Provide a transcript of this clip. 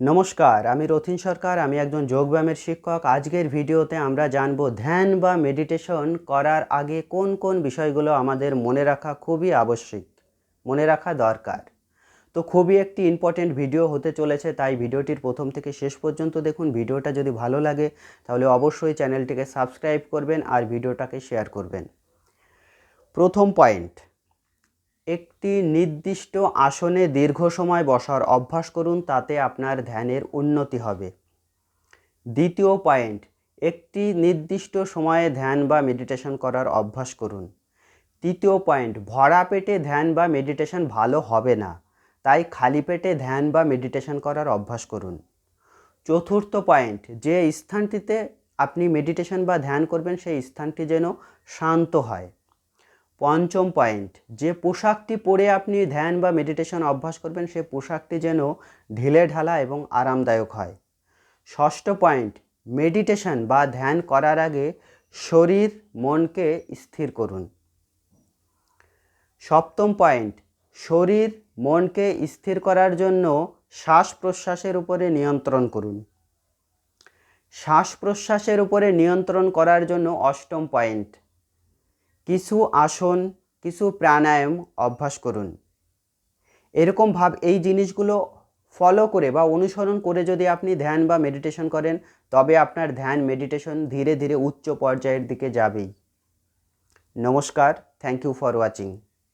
নমস্কার, আমি রথিন সরকার। আমি একজন যোগব্যায়ামের শিক্ষক। আজকের ভিডিওতে আমরা জানব ধ্যান বা মেডিটেশন করার আগে কোন কোন বিষয়গুলো আমাদের মনে রাখা খুবই আবশ্যিক, মনে রাখা দরকার। তো খুবই একটি ইম্পর্টেন্ট ভিডিও হতে চলেছে, তাই ভিডিওটির প্রথম থেকে শেষ পর্যন্ত দেখুন। ভিডিওটা যদি ভালো লাগে তাহলে অবশ্যই চ্যানেলটিকে সাবস্ক্রাইব করবেন আর ভিডিওটাকে শেয়ার করবেন। প্রথম পয়েন্ট, একটি নির্দিষ্ট আসনে দীর্ঘ সময় বসার অভ্যাস করুন, তাতে আপনার ধ্যানের উন্নতি হবে। দ্বিতীয় পয়েন্ট, একটি নির্দিষ্ট সময়ে ধ্যান বা মেডিটেশন করার অভ্যাস করুন। তৃতীয় পয়েন্ট, ভরা পেটে ধ্যান বা মেডিটেশন ভালো হবে না, তাই খালি পেটে ধ্যান বা মেডিটেশন করার অভ্যাস করুন। চতুর্থ পয়েন্ট, যে স্থানটিতে আপনি মেডিটেশন বা ধ্যান করবেন সেই স্থানটি যেন শান্ত হয়। পঞ্চম পয়েন্ট, যে পোশাকটি পরে আপনি ধ্যান বা মেডিটেশন অভ্যাস করবেন সেই পোশাকটি যেন ঢিলেঢালা এবং আরামদায়ক হয়। ষষ্ঠ পয়েন্ট, মেডিটেশন বা ধ্যান করার আগে শরীর মনকে স্থির করুন। সপ্তম পয়েন্ট, শরীর মনকে স্থির করার জন্য শ্বাস প্রশ্বাসের উপরে নিয়ন্ত্রণ করুন। শ্বাস প্রশ্বাসের উপরে নিয়ন্ত্রণ করার জন্য অষ্টম পয়েন্ট, কিছু আসন, কিছু প্রাণায়াম অভ্যাস করুন। এই জিনিসগুলো ফলো করে বা অনুসরণ করে যদি আপনি ধ্যান বা মেডিটেশন করেন, তবে আপনার ধ্যান মেডিটেশন ধীরে ধীরে উচ্চ পর্যায়ের দিকে যাবেই। নমস্কার, থ্যাংক ইউ ফর ওয়াচিং।